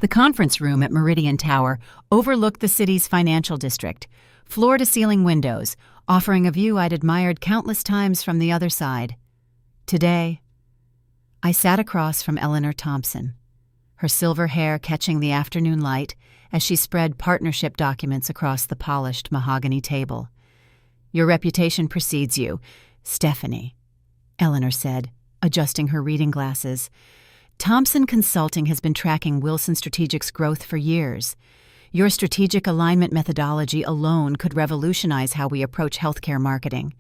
The conference room at Meridian Tower overlooked the city's financial district, floor-to-ceiling windows, offering a view I'd admired countless times from the other side. Today, I sat across from Eleanor Thompson, her silver hair catching the afternoon light as she spread partnership documents across the polished mahogany table. "Your reputation precedes you, Stephanie," Eleanor said, adjusting her reading glasses. "Thompson Consulting has been tracking Wilson Strategic's growth for years. Your strategic alignment methodology alone could revolutionize how we approach healthcare marketing."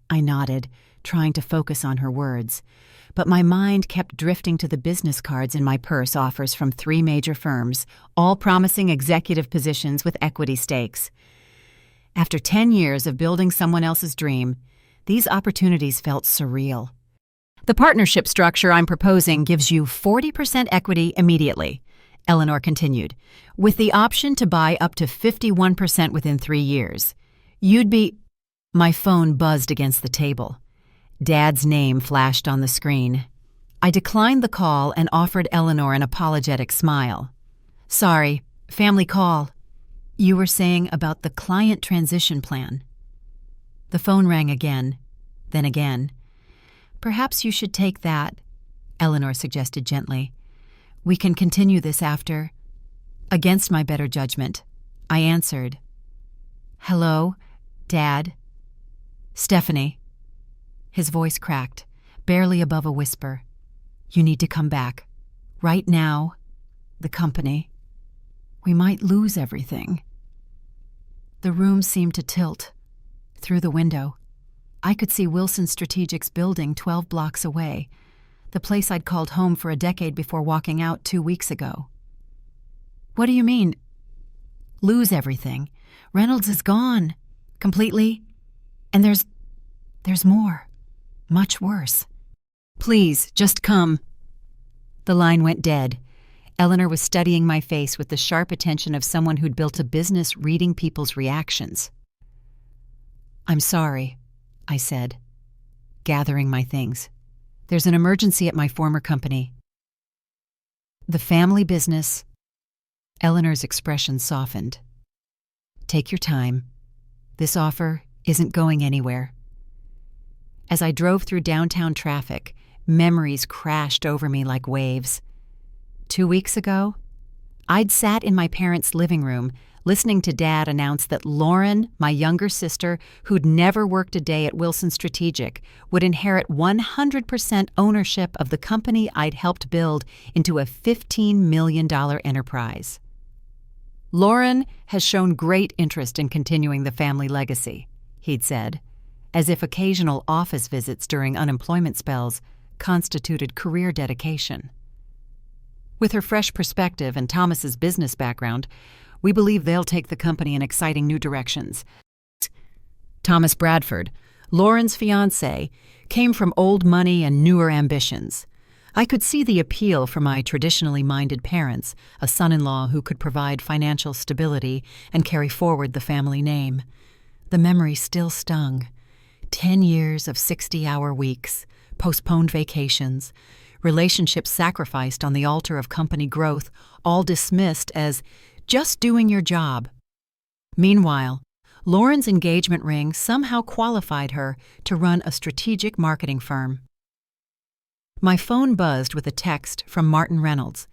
I nodded, trying to focus on her words, but my mind kept drifting to the business cards in my purse offers from 3 major firms, all promising executive positions with equity stakes. After 10 years of building someone else's dream, these opportunities felt surreal. "The partnership structure I'm proposing gives you 40% equity immediately," Eleanor continued, "with the option to buy up to 51% within 3 years. You'd be—" My phone buzzed against the table. Dad's name flashed on the screen. I declined the call and offered Eleanor an apologetic smile. "Sorry, family call." "You were saying about the client transition plan." The phone rang again, then again. "Perhaps you should take that," Eleanor suggested gently. "We can continue this after." Against my better judgment, I answered. "Hello, Dad." "Stephanie." His voice cracked, barely above a whisper. "You need to come back. Right now, the company. We might lose everything." The room seemed to tilt. Through the window, I could see Wilson Strategic's building 12 blocks away, the place I'd called home for a decade before walking out 2 weeks ago. "What do you mean?" "Lose everything. Reynolds is gone. Completely. And there's more. Much worse. Please, just come." The line went dead. Eleanor was studying my face with the sharp attention of someone who'd built a business reading people's reactions. "I'm sorry," I said, gathering my things. "There's an emergency at my former company." "The family business." Eleanor's expression softened. "Take your time. This offer isn't going anywhere." As I drove through downtown traffic, memories crashed over me like waves. 2 weeks ago, I'd sat in my parents' living room listening to Dad announce that Lauren, my younger sister, who'd never worked a day at Wilson Strategic, would inherit 100% ownership of the company I'd helped build into a $15 million enterprise. "Lauren has shown great interest in continuing the family legacy," he'd said, as if occasional office visits during unemployment spells constituted career dedication. With her fresh perspective and Thomas's business background, we believe they'll take the company in exciting new directions. Thomas Bradford, Lauren's fiancé, came from old money and newer ambitions. I could see the appeal for my traditionally minded parents, a son-in-law who could provide financial stability and carry forward the family name. The memory still stung. 10 years of 60-hour weeks, postponed vacations, relationships sacrificed on the altar of company growth, all dismissed as just doing your job. Meanwhile, Lauren's engagement ring somehow qualified her to run a strategic marketing firm. My phone buzzed with a text from Martin Reynolds,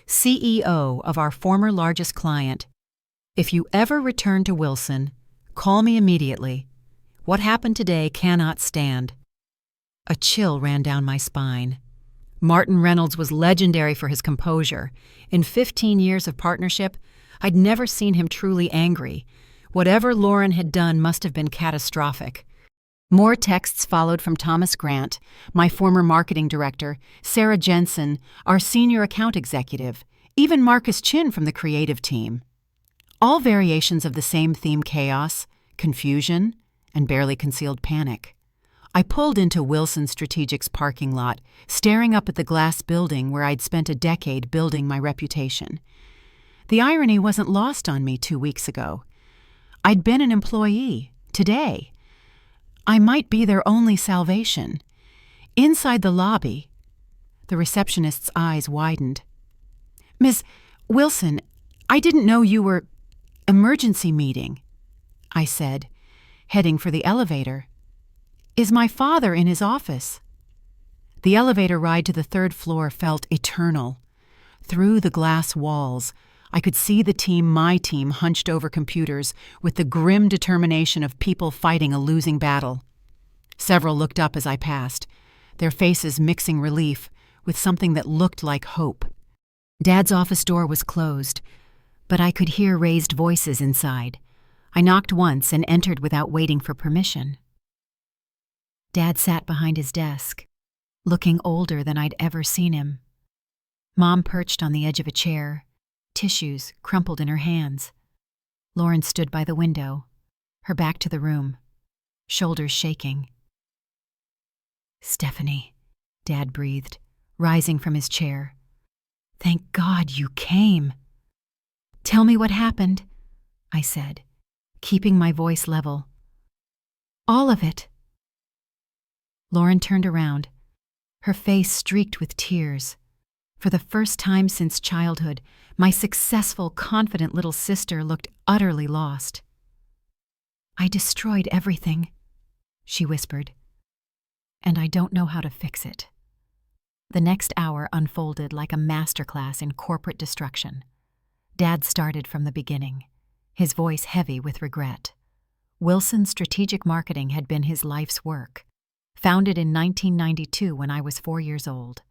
CEO of our former largest client. "If you ever return to Wilson, call me immediately. What happened today cannot stand." A chill ran down my spine. Martin Reynolds was legendary for his composure. In 15 years of partnership, I'd never seen him truly angry. Whatever Lauren had done must have been catastrophic. More texts followed from Thomas Grant, my former marketing director, Sarah Jensen, our senior account executive, even Marcus Chin from the creative team. All variations of the same theme: chaos, confusion, and barely concealed panic. I pulled into Wilson Strategic's parking lot, staring up at the glass building where I'd spent a decade building my reputation. The irony wasn't lost on me 2 weeks ago. I'd been an employee. Today, I might be their only salvation. Inside the lobby, the receptionist's eyes widened. "Miss, "Wilson, I didn't know you were emergency meeting," I said, heading for the elevator. "Is my father in his office?" The elevator ride to the third floor felt eternal. Through the glass walls, I could see my team hunched over computers with the grim determination of people fighting a losing battle. Several looked up as I passed, their faces mixing relief with something that looked like hope. Dad's office door was closed, but I could hear raised voices inside. I knocked once and entered without waiting for permission. Dad sat behind his desk, looking older than I'd ever seen him. Mom perched on the edge of a chair, tissues crumpled in her hands. Lauren stood by the window, her back to the room, shoulders shaking. "Stephanie," Dad breathed, rising from his chair. "Thank God you came." "Tell me what happened," I said, keeping my voice level. "All of it." Lauren turned around, her face streaked with tears. For the first time since childhood, my successful, confident little sister looked utterly lost. "I destroyed everything," she whispered, "and I don't know how to fix it." The next hour unfolded like a masterclass in corporate destruction. Dad started from the beginning, his voice heavy with regret. Wilson's strategic marketing had been his life's work, founded in 1992 when I was 4 years old.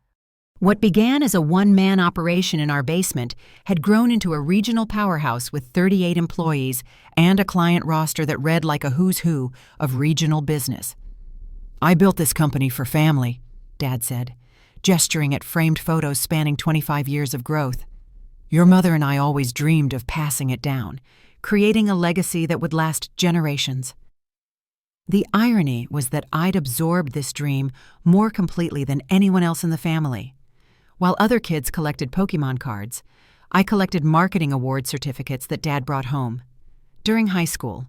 What began as a one-man operation in our basement had grown into a regional powerhouse with 38 employees and a client roster that read like a who's who of regional business. "I built this company for family," Dad said, gesturing at framed photos spanning 25 years of growth. "Your mother and I always dreamed of passing it down, creating a legacy that would last generations." The irony was that I'd absorbed this dream more completely than anyone else in the family. While other kids collected Pokemon cards, I collected marketing award certificates that Dad brought home. During high school,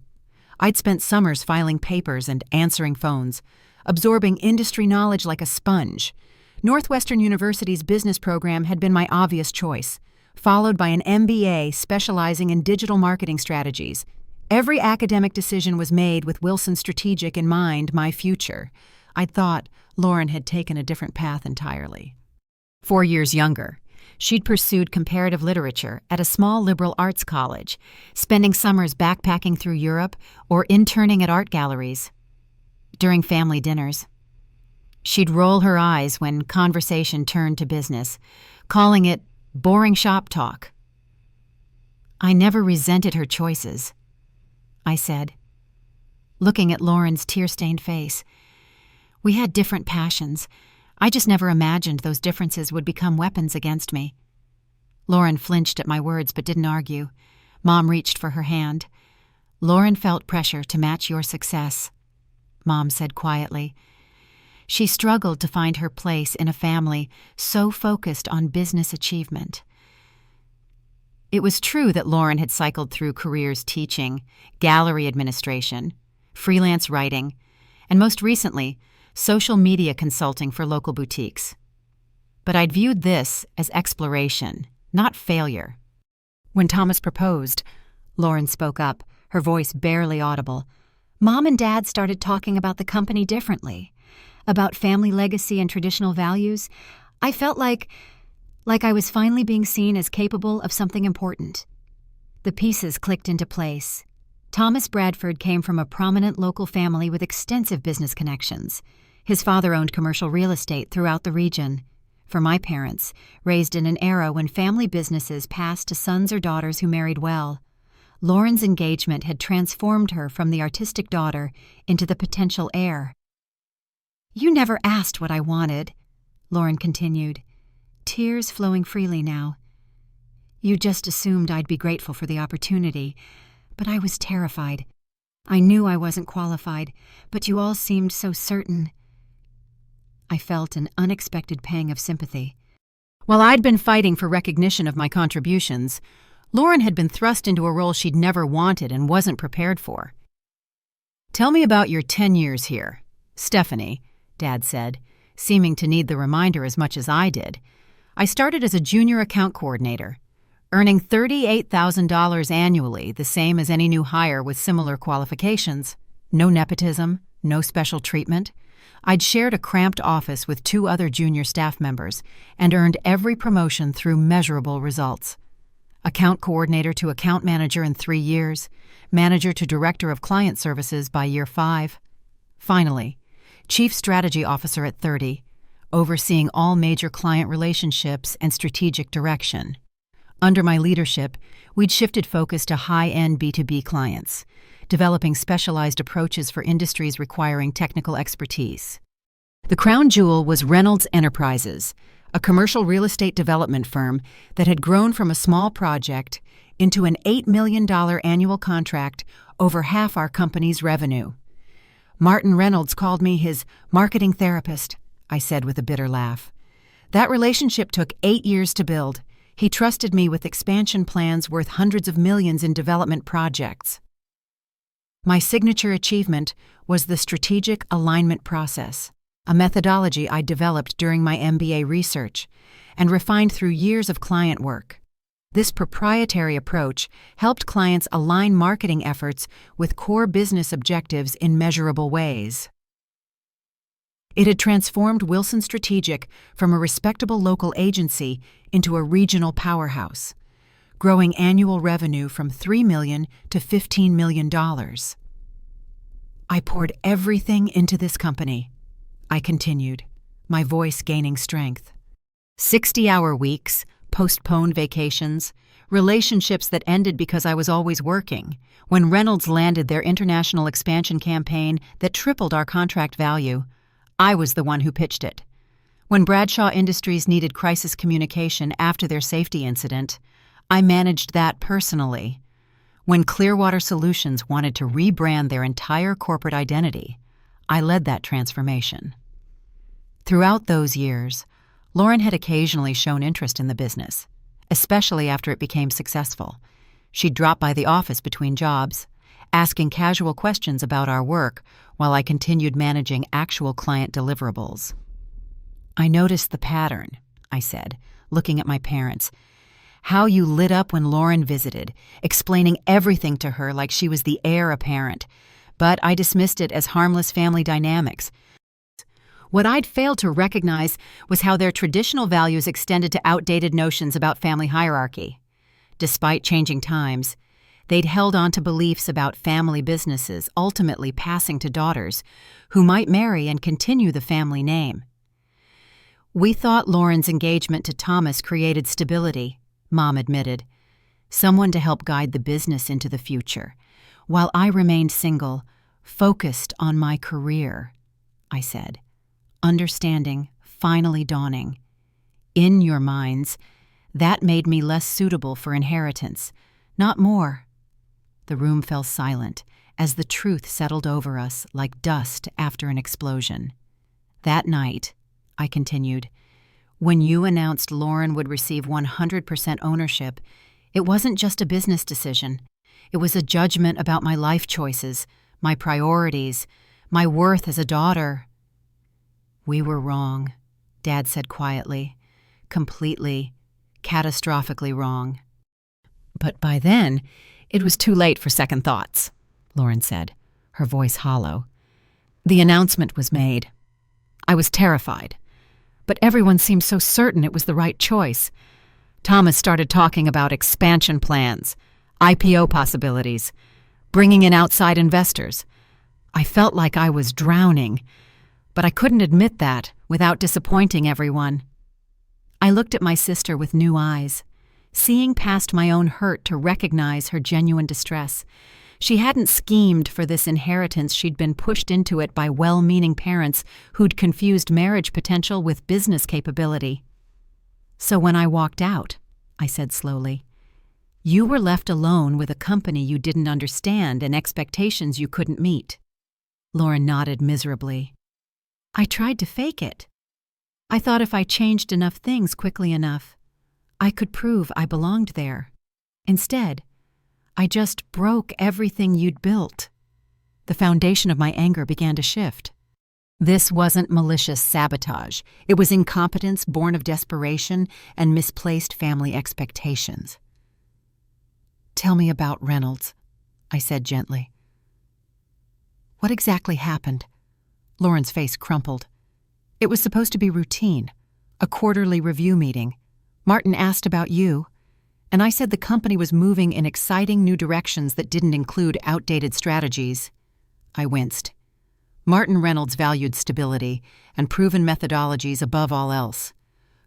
I'd spent summers filing papers and answering phones, absorbing industry knowledge like a sponge. Northwestern University's business program had been my obvious choice, followed by an MBA specializing in digital marketing strategies. Every academic decision was made with Wilson Strategic in mind, my future. I'd thought Lauren had taken a different path entirely. 4 years younger, she'd pursued comparative literature at a small liberal arts college, spending summers backpacking through Europe or interning at art galleries. During family dinners, she'd roll her eyes when conversation turned to business, calling it boring shop talk. I never resented her choices, I said, looking at Lauren's tear-stained face. We had different passions. I just never imagined those differences would become weapons against me. Lauren flinched at my words but didn't argue. Mom reached for her hand. "Lauren felt pressure to match your success," Mom said quietly. She struggled to find her place in a family so focused on business achievement. It was true that Lauren had cycled through careers teaching, gallery administration, freelance writing, and most recently, social media consulting for local boutiques. But I'd viewed this as exploration, not failure. When Thomas proposed, Lauren spoke up, her voice barely audible. Mom and Dad started talking about the company differently, about family legacy and traditional values. I felt like I was finally being seen as capable of something important. The pieces clicked into place. Thomas Bradford came from a prominent local family with extensive business connections. His father owned commercial real estate throughout the region. For my parents, raised in an era when family businesses passed to sons or daughters who married well, Lauren's engagement had transformed her from the artistic daughter into the potential heir. "You never asked what I wanted," Lauren continued, tears flowing freely now. "You just assumed I'd be grateful for the opportunity, but I was terrified. I knew I wasn't qualified, but you all seemed so certain." I felt an unexpected pang of sympathy. While I'd been fighting for recognition of my contributions, Lauren had been thrust into a role she'd never wanted and wasn't prepared for. "Tell me about your 10 years here, Stephanie," Dad said, seeming to need the reminder as much as I did. "I started as a junior account coordinator. earning $38,000 annually, the same as any new hire with similar qualifications. No nepotism, no special treatment. I'd shared a cramped office with 2 other junior staff members and earned every promotion through measurable results. Account coordinator to account manager in 3 years, manager to director of client services by year 5. Finally, chief strategy officer at 30, overseeing all major client relationships and strategic direction. Under my leadership, we'd shifted focus to high-end B2B clients, developing specialized approaches for industries requiring technical expertise. The crown jewel was Reynolds Enterprises, a commercial real estate development firm that had grown from a small project into an $8 million annual contract, over half our company's revenue. Martin Reynolds called me his marketing therapist, I said with a bitter laugh. That relationship took 8 years to build. He trusted me with expansion plans worth hundreds of millions in development projects. My signature achievement was the strategic alignment process, a methodology I developed during my MBA research and refined through years of client work. This proprietary approach helped clients align marketing efforts with core business objectives in measurable ways. It had transformed Wilson Strategic from a respectable local agency into a regional powerhouse, growing annual revenue from $3 million to $15 million. I poured everything into this company, I continued, my voice gaining strength. 60-hour weeks, postponed vacations, relationships that ended because I was always working. When Reynolds landed their international expansion campaign that tripled our contract value, I was the one who pitched it. When Bradshaw Industries needed crisis communication after their safety incident, I managed that personally. When Clearwater Solutions wanted to rebrand their entire corporate identity, I led that transformation. Throughout those years, Lauren had occasionally shown interest in the business, especially after it became successful. She'd drop by the office between jobs, asking casual questions about our work while I continued managing actual client deliverables. I noticed the pattern, I said, looking at my parents. How you lit up when Lauren visited, explaining everything to her like she was the heir apparent. But I dismissed it as harmless family dynamics. What I'd failed to recognize was how their traditional values extended to outdated notions about family hierarchy. Despite changing times, they'd held on to beliefs about family businesses ultimately passing to daughters, who might marry and continue the family name. We thought Lauren's engagement to Thomas created stability, Mom admitted, someone to help guide the business into the future, while I remained single, focused on my career, I said. Understanding finally dawning. In your minds, that made me less suitable for inheritance, not more. The room fell silent as the truth settled over us like dust after an explosion. That night, I continued, when you announced Lauren would receive 100% ownership, it wasn't just a business decision. It was a judgment about my life choices, my priorities, my worth as a daughter. We were wrong, Dad said quietly, completely, catastrophically wrong. But by then, it was too late for second thoughts, Lauren said, her voice hollow. The announcement was made. I was terrified, but everyone seemed so certain it was the right choice. Thomas started talking about expansion plans, IPO possibilities, bringing in outside investors. I felt like I was drowning, but I couldn't admit that without disappointing everyone. I looked at my sister with new eyes, seeing past my own hurt to recognize her genuine distress. She hadn't schemed for this inheritance. She'd been pushed into it by well-meaning parents who'd confused marriage potential with business capability. So when I walked out, I said slowly, you were left alone with a company you didn't understand and expectations you couldn't meet. Lauren nodded miserably. I tried to fake it. I thought if I changed enough things quickly enough, I could prove I belonged there. Instead, I just broke everything you'd built. The foundation of my anger began to shift. This wasn't malicious sabotage. It was incompetence born of desperation and misplaced family expectations. "Tell me about Reynolds," I said gently. "What exactly happened?" Lauren's face crumpled. "It was supposed to be routine, a quarterly review meeting. Martin asked about you, and I said the company was moving in exciting new directions that didn't include outdated strategies." I winced. Martin Reynolds valued stability and proven methodologies above all else.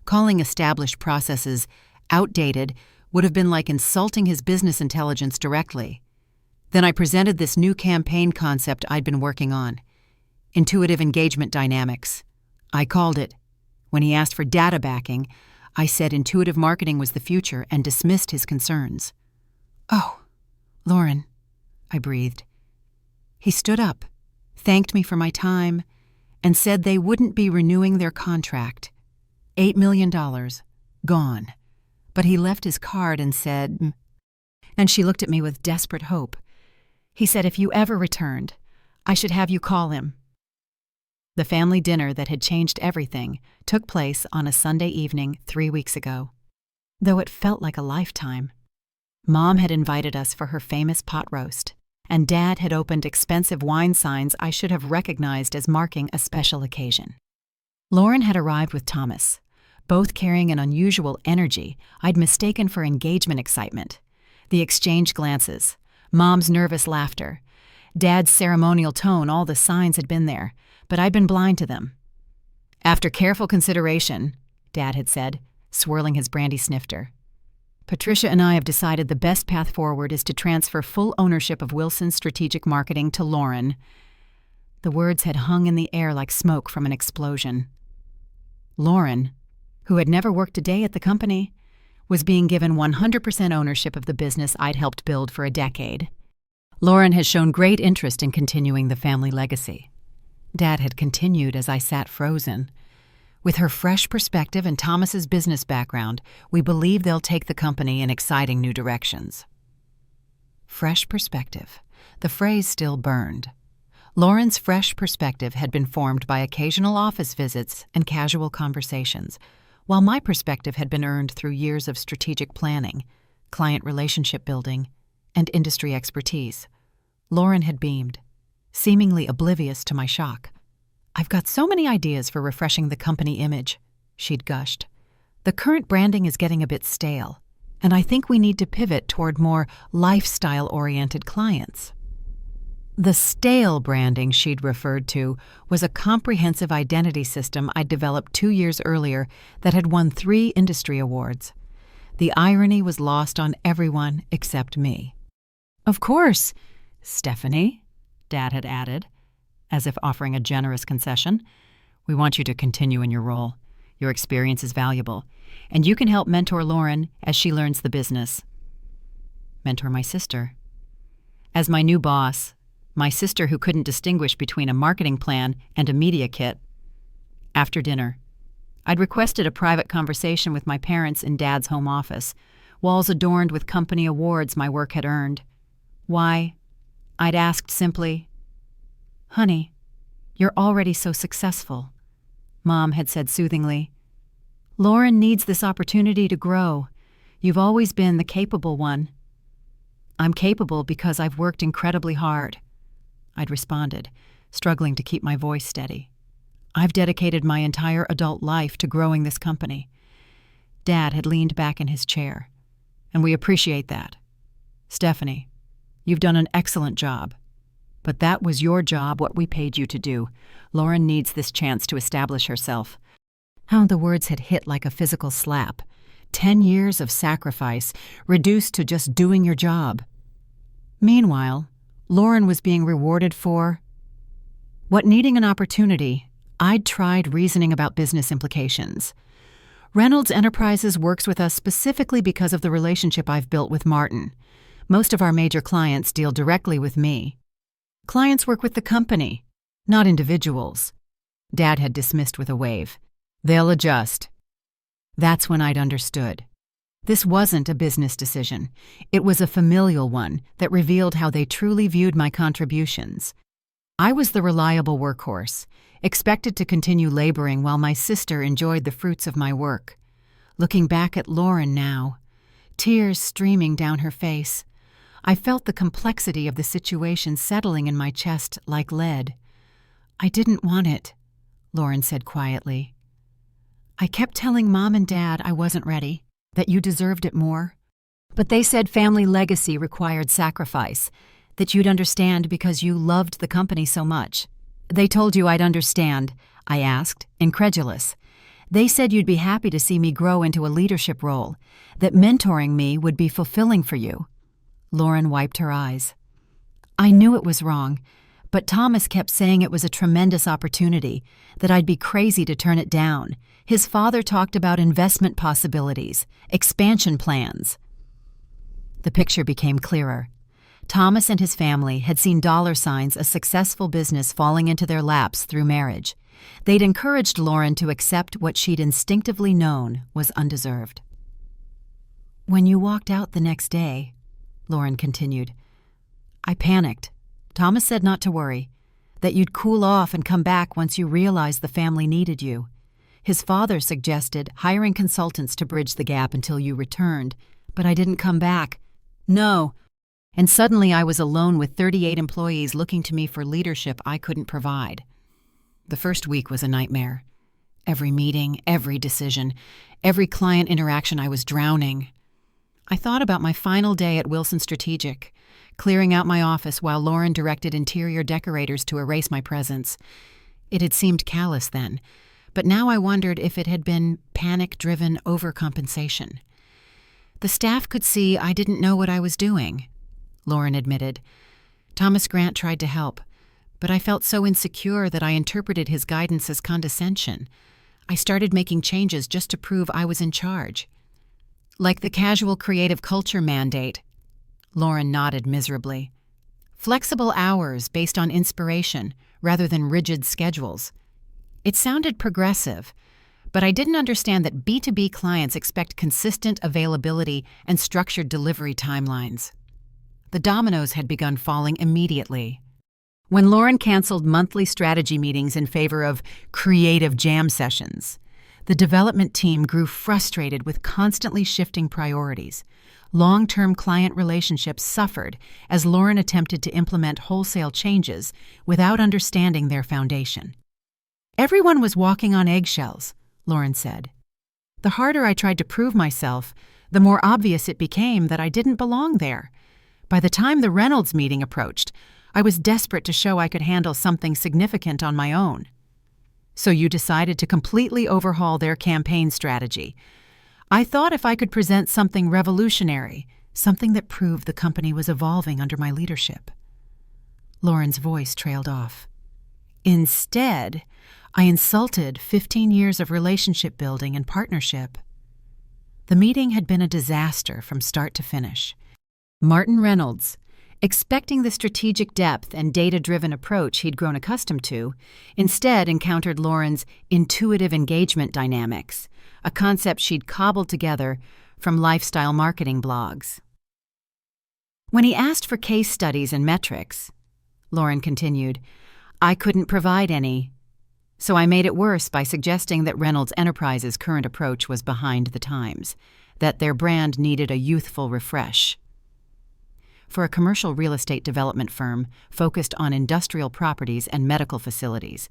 Calling established processes outdated would have been like insulting his business intelligence directly. Then I presented this new campaign concept I'd been working on: intuitive engagement dynamics. I called it. When he asked for data backing, I said intuitive marketing was the future and dismissed his concerns. "Oh, Lauren," I breathed. He stood up, thanked me for my time, and said they wouldn't be renewing their contract. $8 million, gone. But he left his card and said, and she looked at me with desperate hope. He said if you ever returned, I should have you call him. The family dinner that had changed everything took place on a Sunday evening 3 weeks ago, though it felt like a lifetime. Mom had invited us for her famous pot roast, and Dad had opened expensive wine signs I should have recognized as marking a special occasion. Lauren had arrived with Thomas, both carrying an unusual energy I'd mistaken for engagement excitement. The exchanged glances, Mom's nervous laughter, Dad's ceremonial tone, all the signs had been there, but I'd been blind to them. "After careful consideration," Dad had said, swirling his brandy snifter, "Patricia and I have decided the best path forward is to transfer full ownership of Wilson's strategic marketing to Lauren." The words had hung in the air like smoke from an explosion. Lauren, who had never worked a day at the company, was being given 100% ownership of the business I'd helped build for a decade. "Lauren has shown great interest in continuing the family legacy," Dad had continued as I sat frozen. "With her fresh perspective and Thomas's business background, we believe they'll take the company in exciting new directions." Fresh perspective. The phrase still burned. Lauren's fresh perspective had been formed by occasional office visits and casual conversations, while my perspective had been earned through years of strategic planning, client relationship building, and industry expertise. Lauren had beamed, seemingly oblivious to my shock. "I've got so many ideas for refreshing the company image," she'd gushed. "The current branding is getting a bit stale, and I think we need to pivot toward more lifestyle-oriented clients." The stale branding she'd referred to was a comprehensive identity system I'd developed 2 years earlier that had won 3 industry awards. The irony was lost on everyone except me. "Of course, Stephanie," Dad had added, as if offering a generous concession, "we want you to continue in your role. Your experience is valuable, and you can help mentor Lauren as she learns the business." Mentor my sister. As my new boss, my sister who couldn't distinguish between a marketing plan and a media kit. After dinner, I'd requested a private conversation with my parents in Dad's home office, walls adorned with company awards my work had earned. Why? I'd asked simply, "Honey, you're already so successful," Mom had said soothingly. "Lauren needs this opportunity to grow. You've always been the capable one." "I'm capable because I've worked incredibly hard," I'd responded, struggling to keep my voice steady. "I've dedicated my entire adult life to growing this company." Dad had leaned back in his chair. "And we appreciate that. Stephanie, you've done an excellent job. But that was your job, what we paid you to do. Lauren needs this chance to establish herself." How the words had hit like a physical slap. 10 years of sacrifice, reduced to just doing your job. Meanwhile, Lauren was being rewarded for what? Needing an opportunity, I'd tried reasoning about business implications. Reynolds Enterprises works with us specifically because of the relationship I've built with Martin. Most of our major clients deal directly with me. Clients work with the company, not individuals. Dad had dismissed with a wave. "They'll adjust." That's when I'd understood. This wasn't a business decision. It was a familial one that revealed how they truly viewed my contributions. I was the reliable workhorse, expected to continue laboring while my sister enjoyed the fruits of my work. Looking back at Lauren now, tears streaming down her face, I felt the complexity of the situation settling in my chest like lead. "I didn't want it," Lauren said quietly. "I kept telling Mom and Dad I wasn't ready, that you deserved it more. But they said family legacy required sacrifice, that you'd understand because you loved the company so much." "They told you I'd understand?" I asked, incredulous. "They said you'd be happy to see me grow into a leadership role, that mentoring me would be fulfilling for you." Lauren wiped her eyes. "I knew it was wrong, but Thomas kept saying it was a tremendous opportunity, that I'd be crazy to turn it down. His father talked about investment possibilities, expansion plans." The picture became clearer. Thomas and his family had seen dollar signs a successful business falling into their laps through marriage. They'd encouraged Lauren to accept what she'd instinctively known was undeserved. "When you walked out the next day," Lauren continued, "I panicked. Thomas said not to worry, that you'd cool off and come back once you realized the family needed you. His father suggested hiring consultants to bridge the gap until you returned, but I didn't come back. No. And suddenly I was alone with 38 employees looking to me for leadership I couldn't provide. The first week was a nightmare. Every meeting, every decision, every client interaction, I was drowning. I thought about my final day at Wilson Strategic, clearing out my office while Lauren directed interior decorators to erase my presence. It had seemed callous then, but now I wondered if it had been panic-driven overcompensation. The staff could see I didn't know what I was doing, Lauren admitted. Thomas Grant tried to help, but I felt so insecure that I interpreted his guidance as condescension. I started making changes just to prove I was in charge. Like the casual creative culture mandate. Lauren nodded miserably. Flexible hours based on inspiration rather than rigid schedules. It sounded progressive, but I didn't understand that B2B clients expect consistent availability and structured delivery timelines. The dominoes had begun falling immediately. When Lauren canceled monthly strategy meetings in favor of creative jam sessions, the development team grew frustrated with constantly shifting priorities. Long-term client relationships suffered as Lauren attempted to implement wholesale changes without understanding their foundation. "Everyone was walking on eggshells," Lauren said. "The harder I tried to prove myself, the more obvious it became that I didn't belong there. By the time the Reynolds meeting approached, I was desperate to show I could handle something significant on my own." "So you decided to completely overhaul their campaign strategy." "I thought if I could present something revolutionary, something that proved the company was evolving under my leadership." Lauren's voice trailed off. "Instead, I insulted 15 years of relationship building and partnership." The meeting had been a disaster from start to finish. Martin Reynolds, expecting the strategic depth and data-driven approach he'd grown accustomed to, instead encountered Lauren's intuitive engagement dynamics, a concept she'd cobbled together from lifestyle marketing blogs. When he asked for case studies and metrics, Lauren continued, "I couldn't provide any. So I made it worse by suggesting that Reynolds Enterprises' current approach was behind the times, that their brand needed a youthful refresh." For a commercial real estate development firm focused on industrial properties and medical facilities,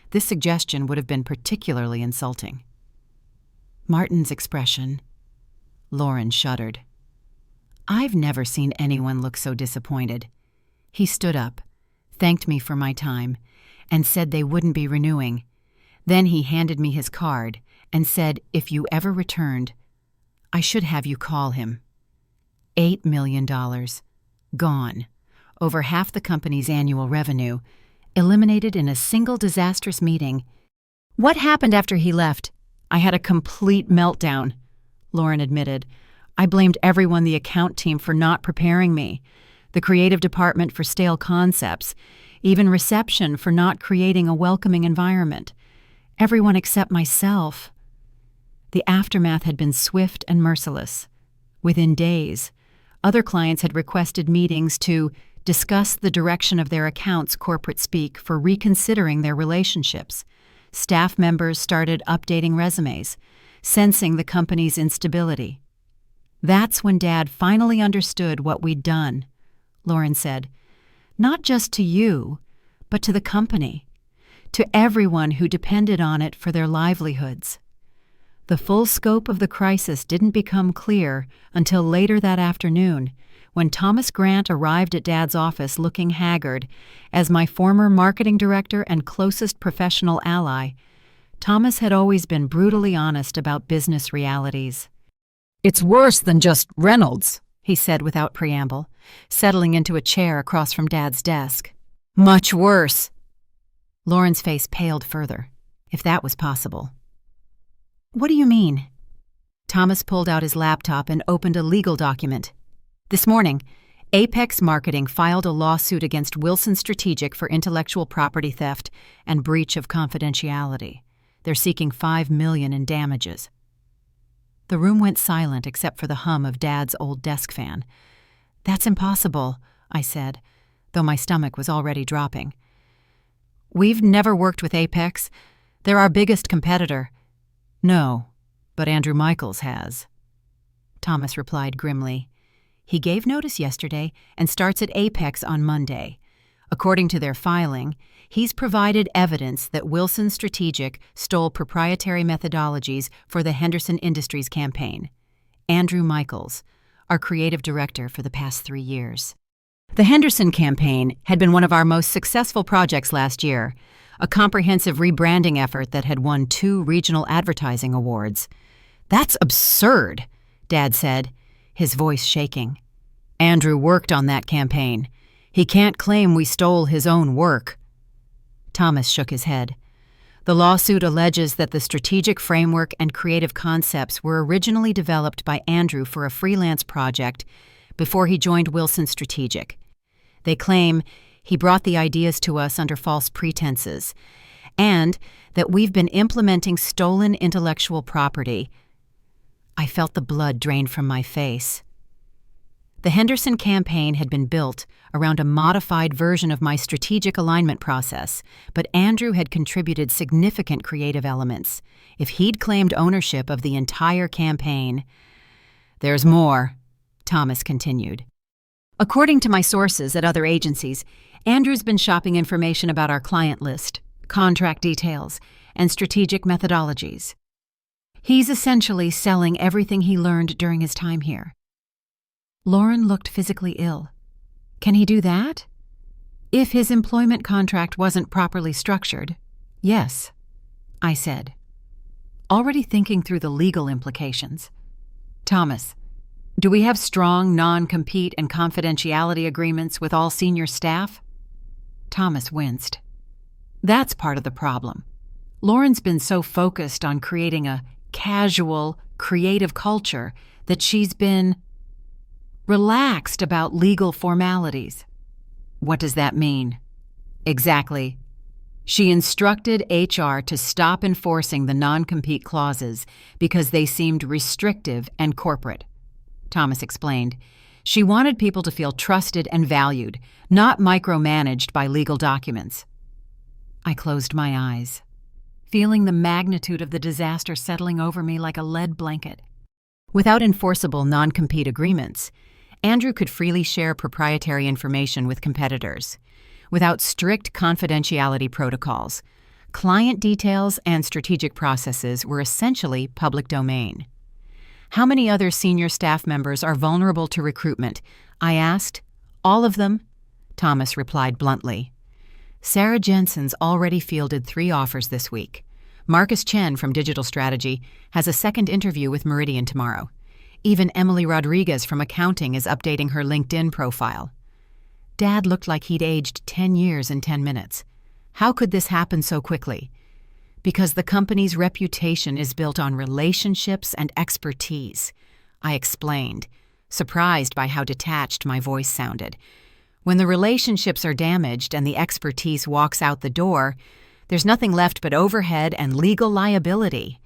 this suggestion would have been particularly insulting. Martin's expression. Lauren shuddered. I've never seen anyone look so disappointed. He stood up, thanked me for my time, and said they wouldn't be renewing. Then he handed me his card and said if you ever returned, I should have you call him. $8 million. Gone. Over half the company's annual revenue, eliminated in a single disastrous meeting. What happened after he left? I had a complete meltdown, Lauren admitted. I blamed everyone, the account team for not preparing me, the creative department for stale concepts, even reception for not creating a welcoming environment. Everyone except myself. The aftermath had been swift and merciless. Within days, other clients had requested meetings to discuss the direction of their accounts, corporate speak, for reconsidering their relationships. Staff members started updating resumes, sensing the company's instability. That's when Dad finally understood what we'd done, Lauren said. Not just to you, but to the company, to everyone who depended on it for their livelihoods. The full scope of the crisis didn't become clear until later that afternoon, when Thomas Grant arrived at Dad's office looking haggard. As my former marketing director and closest professional ally, Thomas had always been brutally honest about business realities. "It's worse than just Reynolds," he said without preamble, settling into a chair across from Dad's desk. "Much worse." Lauren's face paled further, if that was possible. "What do you mean?" Thomas pulled out his laptop and opened a legal document. This morning, Apex Marketing filed a lawsuit against Wilson Strategic for intellectual property theft and breach of confidentiality. They're seeking $5 million in damages. The room went silent except for the hum of Dad's old desk fan. "That's impossible," I said, though my stomach was already dropping. "We've never worked with Apex. They're our biggest competitor." "No, but Andrew Michaels has," Thomas replied grimly. "He gave notice yesterday and starts at Apex on Monday. According to their filing, he's provided evidence that Wilson Strategic stole proprietary methodologies for the Henderson Industries campaign. Andrew Michaels, our creative director for the past 3 years. The Henderson campaign had been one of our most successful projects last year, a comprehensive rebranding effort that had won 2 regional advertising awards. "That's absurd," Dad said, his voice shaking. "Andrew worked on that campaign. He can't claim we stole his own work." Thomas shook his head. The lawsuit alleges that the strategic framework and creative concepts were originally developed by Andrew for a freelance project before he joined Wilson Strategic. They claim he brought the ideas to us under false pretenses, and that we've been implementing stolen intellectual property. I felt the blood drain from my face. The Henderson campaign had been built around a modified version of my strategic alignment process, but Andrew had contributed significant creative elements. If he'd claimed ownership of the entire campaign— "There's more," Thomas continued. "According to my sources at other agencies, Andrew's been shopping information about our client list, contract details, and strategic methodologies. He's essentially selling everything he learned during his time here." Lauren looked physically ill. "Can he do that?" "If his employment contract wasn't properly structured, yes," I said, already thinking through the legal implications. "Thomas, do we have strong non-compete and confidentiality agreements with all senior staff?" Thomas winced. "That's part of the problem. Lauren's been so focused on creating a casual, creative culture that she's been relaxed about legal formalities." "What does that mean?" "Exactly. She instructed HR to stop enforcing the non-compete clauses because they seemed restrictive and corporate," Thomas explained. "She wanted people to feel trusted and valued, not micromanaged by legal documents." I closed my eyes, feeling the magnitude of the disaster settling over me like a lead blanket. Without enforceable non-compete agreements, Andrew could freely share proprietary information with competitors. Without strict confidentiality protocols, client details and strategic processes were essentially public domain. "How many other senior staff members are vulnerable to recruitment?" I asked. "All of them," Thomas replied bluntly. "Sarah Jensen's already fielded 3 offers this week. Marcus Chen from Digital Strategy has a second interview with Meridian tomorrow. Even Emily Rodriguez from accounting is updating her LinkedIn profile." Dad looked like he'd aged 10 years in 10 minutes. "How could this happen so quickly?" "Because the company's reputation is built on relationships and expertise," I explained, surprised by how detached my voice sounded. "When the relationships are damaged and the expertise walks out the door, there's nothing left but overhead and legal liability."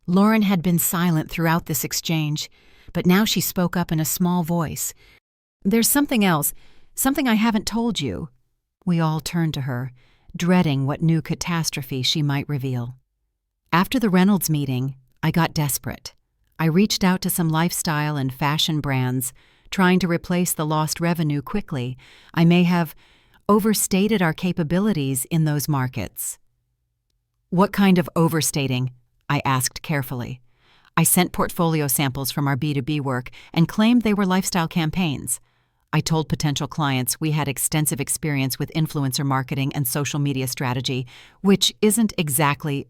Lauren had been silent throughout this exchange, but now she spoke up in a small voice. "There's something else, something I haven't told you." We all turned to her, dreading what new catastrophe she might reveal. After the Reynolds meeting, I got desperate. I reached out to some lifestyle and fashion brands, trying to replace the lost revenue quickly. I may have overstated our capabilities in those markets." "What kind of overstating?" I asked carefully. I sent portfolio samples from our B2B work and claimed they were lifestyle campaigns. I told potential clients we had extensive experience with influencer marketing and social media strategy, which isn't exactly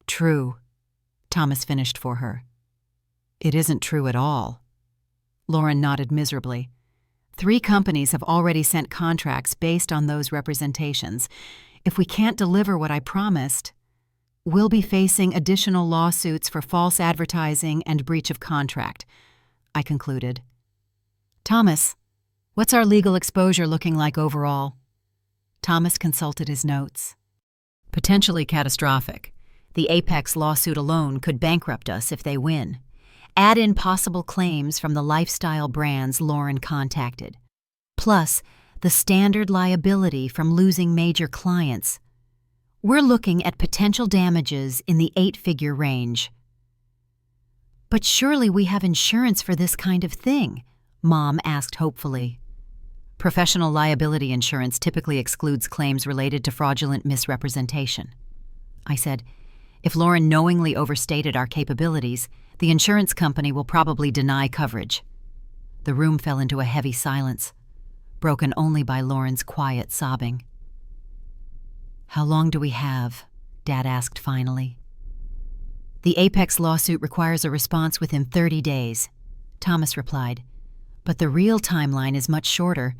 true. Thomas finished for her. "It isn't true at all." Lauren nodded miserably. 3 companies have already sent contracts based on those representations. If we can't deliver what I promised, we'll be facing additional lawsuits for false advertising and breach of contract, I concluded. "Thomas, what's our legal exposure looking like overall?" Thomas consulted his notes. "Potentially catastrophic. The Apex lawsuit alone could bankrupt us if they win. Add in possible claims from the lifestyle brands Lauren contacted. Plus, the standard liability from losing major clients. We're looking at potential damages in the 8-figure range." "But surely we have insurance for this kind of thing," Mom asked hopefully. "Professional liability insurance typically excludes claims related to fraudulent misrepresentation," I said. "If Lauren knowingly overstated our capabilities, the insurance company will probably deny coverage." The room fell into a heavy silence, broken only by Lauren's quiet sobbing. "How long do we have?" Dad asked finally. "The Apex lawsuit requires a response within 30 days, Thomas replied. "But the real timeline is much shorter.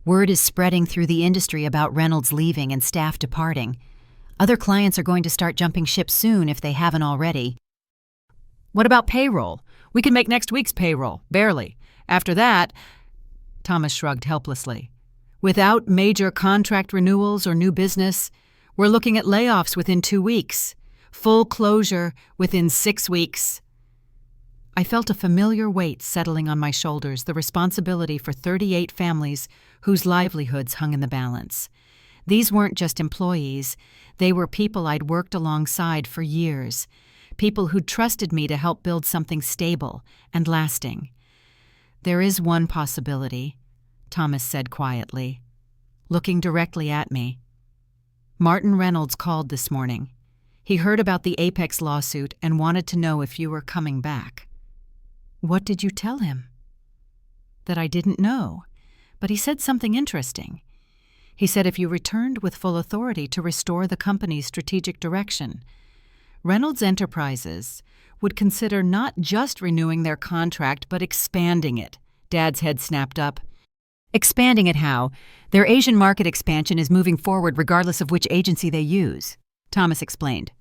Word is spreading through the industry about Reynolds leaving and staff departing. Other clients are going to start jumping ship soon if they haven't already." "What about payroll? We can make next week's payroll, barely. After that," Thomas shrugged helplessly. "Without major contract renewals or new business, we're looking at layoffs within 2 weeks, full closure within 6 weeks. I felt a familiar weight settling on my shoulders, the responsibility for 38 families whose livelihoods hung in the balance. These weren't just employees, they were people I'd worked alongside for years, people who'd trusted me to help build something stable and lasting. "There is one possibility," Thomas said quietly, looking directly at me. "Martin Reynolds called this morning. He heard about the Apex lawsuit and wanted to know if you were coming back." "What did you tell him?" "That I didn't know, but he said something interesting. He said if you returned with full authority to restore the company's strategic direction, Reynolds Enterprises would consider not just renewing their contract but expanding it." Dad's head snapped up. "Expanding it how? Their Asian market expansion is moving forward regardless of which agency they use," Thomas explained.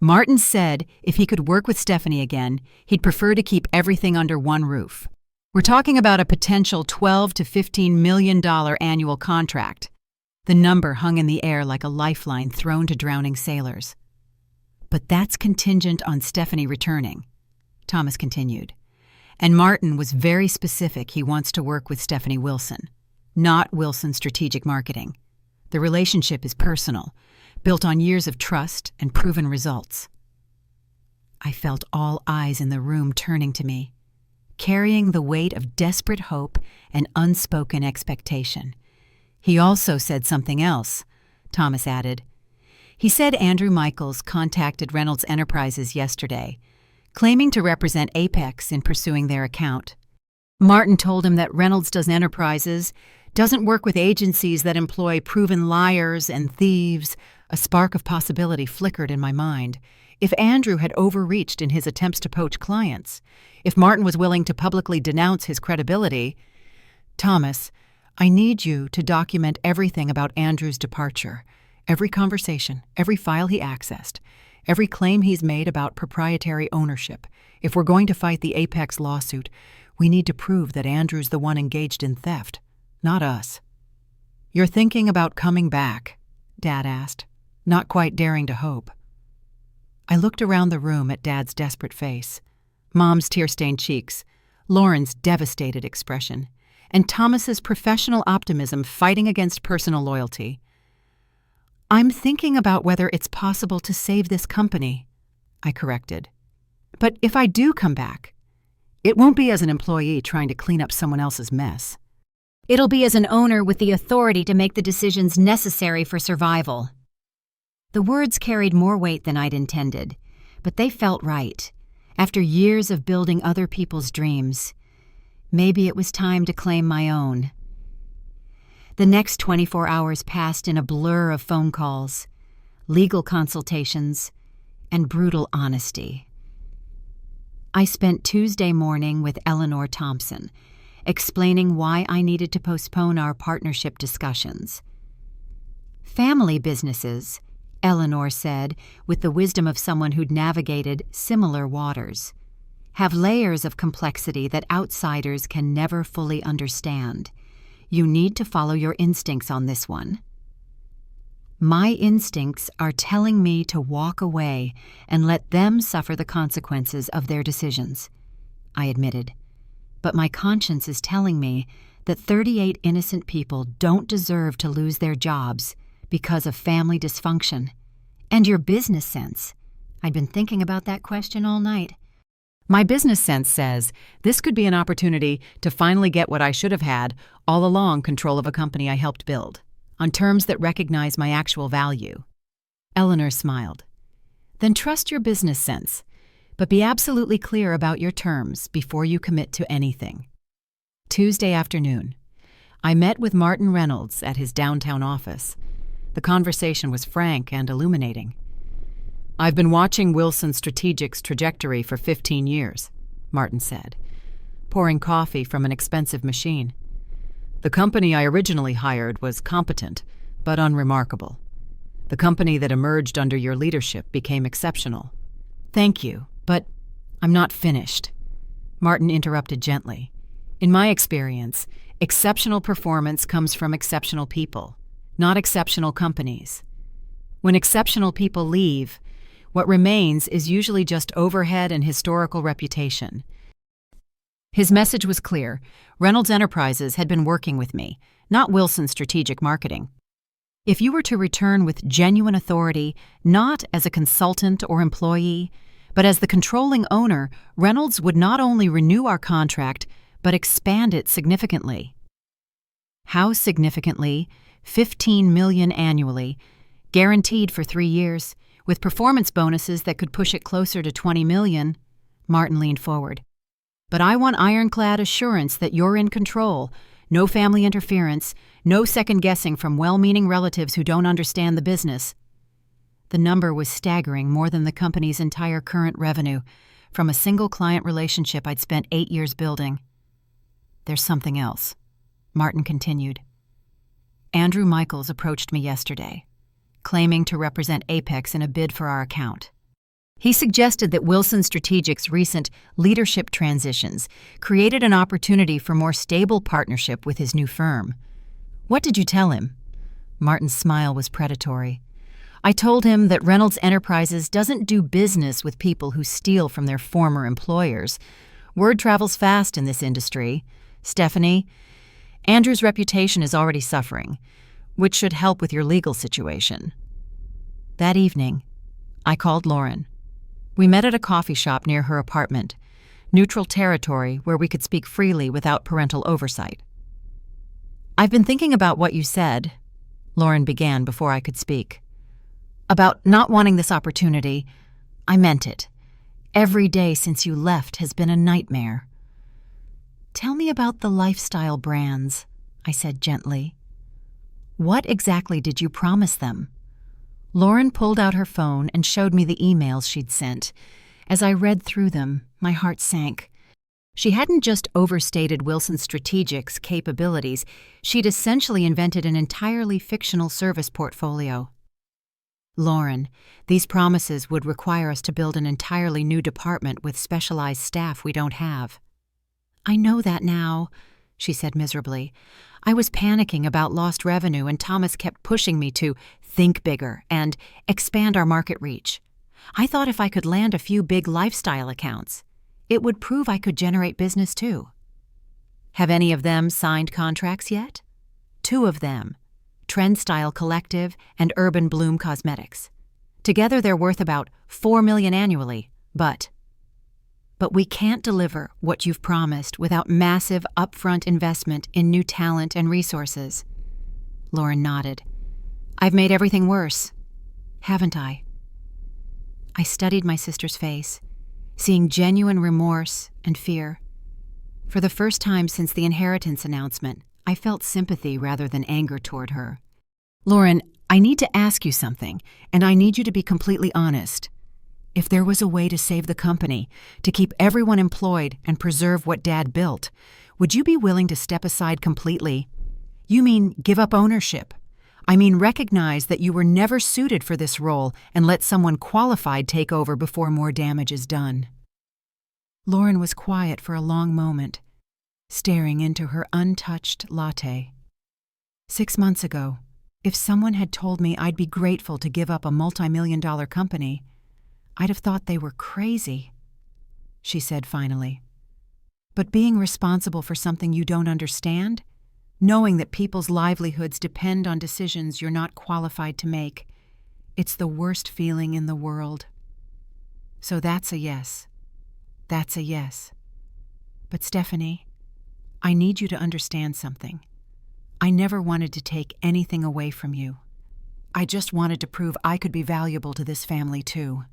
"Martin said if he could work with Stephanie again, he'd prefer to keep everything under one roof. We're talking about a potential $12 to $15 million annual contract." The number hung in the air like a lifeline thrown to drowning sailors. "But that's contingent on Stephanie returning," Thomas continued. "And Martin was very specific he wants to work with Stephanie Wilson, not Wilson Strategic Marketing. The relationship is personal, built on years of trust and proven results." I felt all eyes in the room turning to me, carrying the weight of desperate hope and unspoken expectation. "He also said something else," Thomas added. "He said Andrew Michaels contacted Reynolds Enterprises yesterday, claiming to represent Apex in pursuing their account. Martin told him that Reynolds Enterprises doesn't work with agencies that employ proven liars and thieves." A spark of possibility flickered in my mind. If Andrew had overreached in his attempts to poach clients, if Martin was willing to publicly denounce his credibility, "Thomas, I need you to document everything about Andrew's departure, every conversation, every file he accessed, every claim he's made about proprietary ownership. If we're going to fight the Apex lawsuit, we need to prove that Andrew's the one engaged in theft, not us." "You're thinking about coming back?" Dad asked, not quite daring to hope. I looked around the room at Dad's desperate face, Mom's tear-stained cheeks, Lauren's devastated expression, and Thomas's professional optimism fighting against personal loyalty. "I'm thinking about whether it's possible to save this company," I corrected. "But if I do come back, It won't be as an employee trying to clean up someone else's mess. It'll be as an owner with the authority to make the decisions necessary for survival. The words carried more weight than I'd intended, but they felt right. After years of building other people's dreams, maybe it was time to claim my own. The next 24 hours passed in a blur of phone calls, legal consultations, and brutal honesty. I spent Tuesday morning with Eleanor Thompson, explaining why I needed to postpone our partnership discussions. Family businesses, Eleanor said, with the wisdom of someone who'd navigated similar waters, have layers of complexity that outsiders can never fully understand. You need to follow your instincts on this one. My instincts are telling me to walk away and let them suffer the consequences of their decisions, I admitted. But my conscience is telling me that 38 innocent people don't deserve to lose their jobs because of family dysfunction. And your business sense. I'd been thinking about that question all night. My business sense says this could be an opportunity to finally get what I should have had all along: control of a company I helped build, on terms that recognize my actual value. Eleanor smiled. Then trust your business sense, but be absolutely clear about your terms before you commit to anything. Tuesday afternoon, I met with Martin Reynolds at his downtown office. The conversation was frank and illuminating. I've been watching Wilson Strategic's trajectory for 15 years, Martin said, pouring coffee from an expensive machine. The company I originally hired was competent, but unremarkable. The company that emerged under your leadership became exceptional. Thank you, but I'm not finished. Martin interrupted gently. In my experience, exceptional performance comes from exceptional people, not exceptional companies. When exceptional people leave, what remains is usually just overhead and historical reputation. His message was clear. Reynolds Enterprises had been working with me, not Wilson Strategic Marketing. If you were to return with genuine authority, not as a consultant or employee, but as the controlling owner, Reynolds would not only renew our contract, but expand it significantly. How significantly? $15 million annually, guaranteed for 3 years, with performance bonuses that could push it closer to $20 million. Martin leaned forward. But I want ironclad assurance that you're in control. No family interference, no second-guessing from well-meaning relatives who don't understand the business. The number was staggering, more than the company's entire current revenue, from a single client relationship I'd spent 8 years building. There's something else, Martin continued. Andrew Michaels approached me yesterday, claiming to represent Apex in a bid for our account. He suggested that Wilson Strategic's recent leadership transitions created an opportunity for more stable partnership with his new firm. What did you tell him? Martin's smile was predatory. I told him that Reynolds Enterprises doesn't do business with people who steal from their former employers. Word travels fast in this industry. Stephanie, Andrew's reputation is already suffering, which should help with your legal situation. That evening, I called Lauren. We met at a coffee shop near her apartment, neutral territory where we could speak freely without parental oversight. I've been thinking about what you said, Lauren began before I could speak. About not wanting this opportunity. I meant it. Every day since you left has been a nightmare. Tell me about the lifestyle brands, I said gently. What exactly did you promise them? Lauren pulled out her phone and showed me the emails she'd sent. As I read through them, my heart sank. She hadn't just overstated Wilson Strategic's capabilities, she'd essentially invented an entirely fictional service portfolio. Lauren, these promises would require us to build an entirely new department with specialized staff we don't have. I know that now, she said miserably. I was panicking about lost revenue, and Thomas kept pushing me to think bigger and expand our market reach. I thought if I could land a few big lifestyle accounts, it would prove I could generate business too. Have any of them signed contracts yet? 2 of them, Trend Style Collective and Urban Bloom Cosmetics. Together they're worth about $4 million annually, but But we can't deliver what you've promised without massive upfront investment in new talent and resources. Lauren nodded. I've made everything worse, haven't I? I studied my sister's face, seeing genuine remorse and fear. For the first time since the inheritance announcement, I felt sympathy rather than anger toward her. Lauren, I need to ask you something, and I need you to be completely honest. If there was a way to save the company, to keep everyone employed and preserve what Dad built, would you be willing to step aside completely? You mean give up ownership? I mean recognize that you were never suited for this role and let someone qualified take over before more damage is done. Lauren was quiet for a long moment, staring into her untouched latte. 6 months ago, if someone had told me I'd be grateful to give up a multi-million-dollar company, I'd have thought they were crazy, she said finally. But being responsible for something you don't understand, knowing that people's livelihoods depend on decisions you're not qualified to make, it's the worst feeling in the world. So that's a yes. That's a yes. But Stephanie, I need you to understand something. I never wanted to take anything away from you. I just wanted to prove I could be valuable to this family too.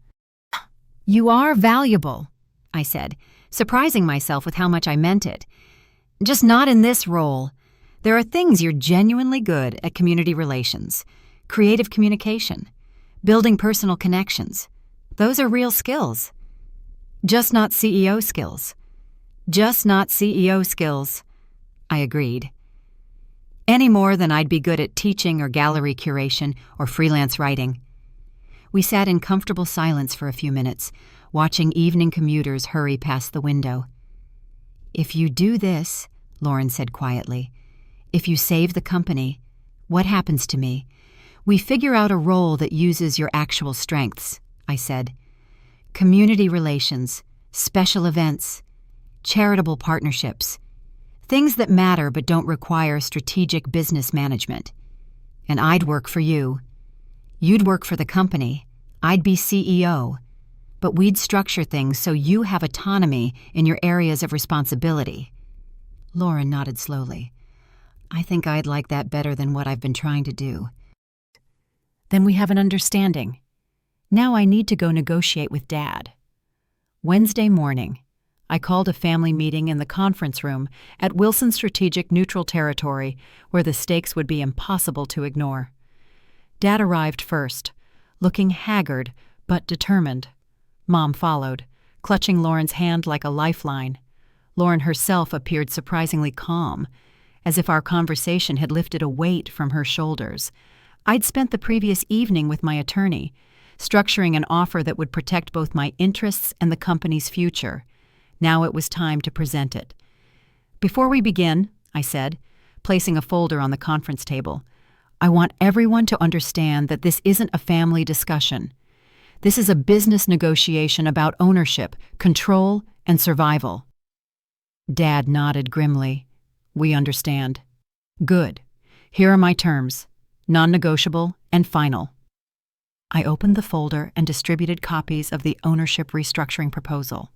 You are valuable, I said, surprising myself with how much I meant it. Just not in this role. There are things you're genuinely good at: community relations, creative communication, building personal connections. Those are real skills. Just not CEO skills. Just not CEO skills, I agreed. Any more than I'd be good at teaching or gallery curation or freelance writing. We sat in comfortable silence for a few minutes, watching evening commuters hurry past the window. If you do this, Lauren said quietly, if you save the company, what happens to me? We figure out a role that uses your actual strengths, I said. Community relations, special events, charitable partnerships, things that matter but don't require strategic business management. And I'd work for you. You'd work for the company. I'd be CEO. But we'd structure things so you have autonomy in your areas of responsibility. Lauren nodded slowly. I think I'd like that better than what I've been trying to do. Then we have an understanding. Now I need to go negotiate with Dad. Wednesday morning, I called a family meeting in the conference room at Wilson Strategic Neutral Territory, where the stakes would be impossible to ignore. Dad arrived first, looking haggard but determined. Mom followed, clutching Lauren's hand like a lifeline. Lauren herself appeared surprisingly calm, as if our conversation had lifted a weight from her shoulders. I'd spent the previous evening with my attorney, structuring an offer that would protect both my interests and the company's future. Now it was time to present it. Before we begin, I said, placing a folder on the conference table, I want everyone to understand that this isn't a family discussion. This is a business negotiation about ownership, control, and survival. Dad nodded grimly. We understand. Good. Here are my terms, non-negotiable and final. I opened the folder and distributed copies of the ownership restructuring proposal.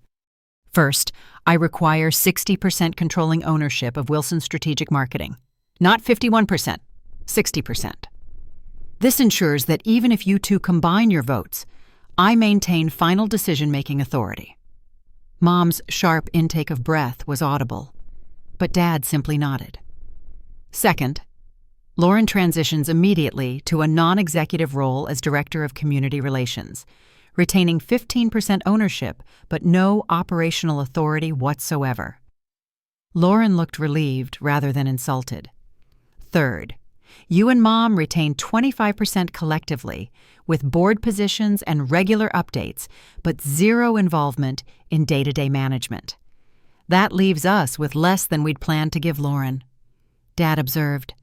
First, I require 60% controlling ownership of Wilson Strategic Marketing. Not 51%, 60%. This ensures that even if you two combine your votes, I maintain final decision-making authority. Mom's sharp intake of breath was audible, but Dad simply nodded. Second, Lauren transitions immediately to a non-executive role as Director of Community Relations, retaining 15% ownership but no operational authority whatsoever. Lauren looked relieved rather than insulted. Third, you and Mom retain 25% collectively, with board positions and regular updates, but zero involvement in day-to-day management. That leaves us with less than we'd planned to give Lauren. Dad observed.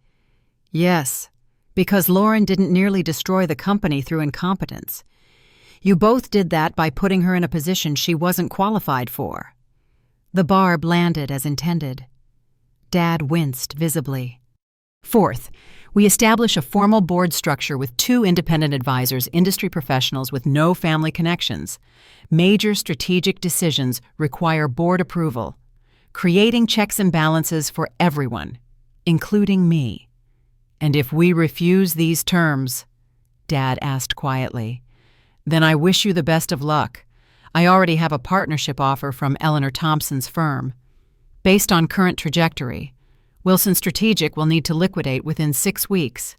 Yes, because Lauren didn't nearly destroy the company through incompetence. You both did that by putting her in a position she wasn't qualified for. The barb landed as intended. Dad winced visibly. Fourth, we establish a formal board structure with 2 independent advisors, industry professionals with no family connections. Major strategic decisions require board approval, creating checks and balances for everyone, including me. And if we refuse these terms, Dad asked quietly, then I wish you the best of luck. I already have a partnership offer from Eleanor Thompson's firm. Based on current trajectory, Wilson Strategic will need to liquidate within 6 weeks.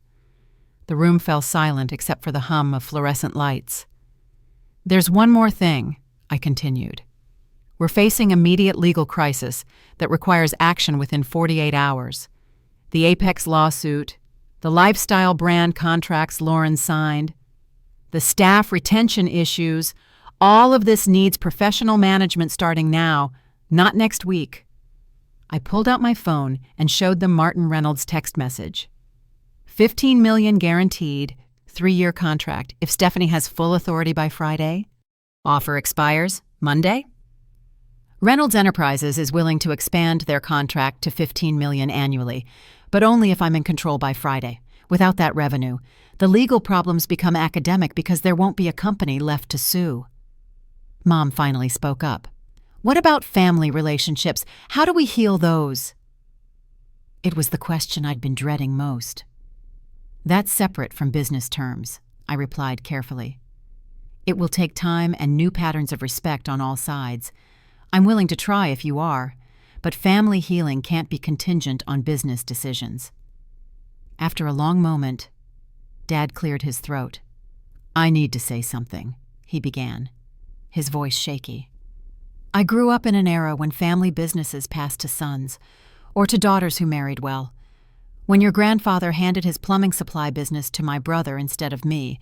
The room fell silent except for the hum of fluorescent lights. There's one more thing, I continued. We're facing immediate legal crisis that requires action within 48 hours. The Apex lawsuit, the lifestyle brand contracts Lauren signed, the staff retention issues, all of this needs professional management starting now, not next week. I pulled out my phone and showed them Martin Reynolds' text message. $15 million guaranteed, 3-year contract if Stephanie has full authority by Friday. Offer expires Monday. Reynolds Enterprises is willing to expand their contract to $15 million annually, but only if I'm in control by Friday. Without that revenue, the legal problems become academic because there won't be a company left to sue. Mom finally spoke up. What about family relationships? How do we heal those? It was the question I'd been dreading most. That's separate from business terms, I replied carefully. It will take time and new patterns of respect on all sides. I'm willing to try if you are, but family healing can't be contingent on business decisions. After a long moment, Dad cleared his throat. I need to say something, he began, his voice shaky. I grew up in an era when family businesses passed to sons, or to daughters who married well. When your grandfather handed his plumbing supply business to my brother instead of me,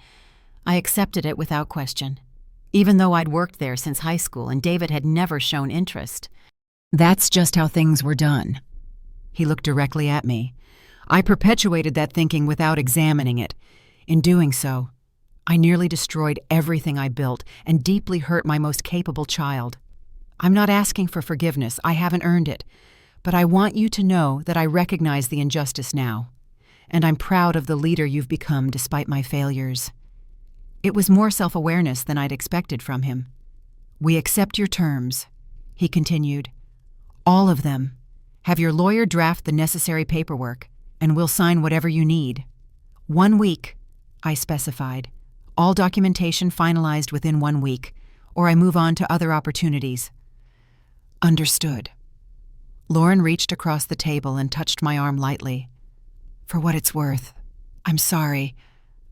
I accepted it without question, even though I'd worked there since high school and David had never shown interest. That's just how things were done. He looked directly at me. I perpetuated that thinking without examining it. In doing so, I nearly destroyed everything I built and deeply hurt my most capable child. I'm not asking for forgiveness, I haven't earned it, but I want you to know that I recognize the injustice now, and I'm proud of the leader you've become despite my failures. It was more self-awareness than I'd expected from him. We accept your terms, he continued. All of them. Have your lawyer draft the necessary paperwork, and we'll sign whatever you need. 1 week, I specified. All documentation finalized within 1 week, or I move on to other opportunities. Understood. Lauren reached across the table and touched my arm lightly. For what it's worth, I'm sorry.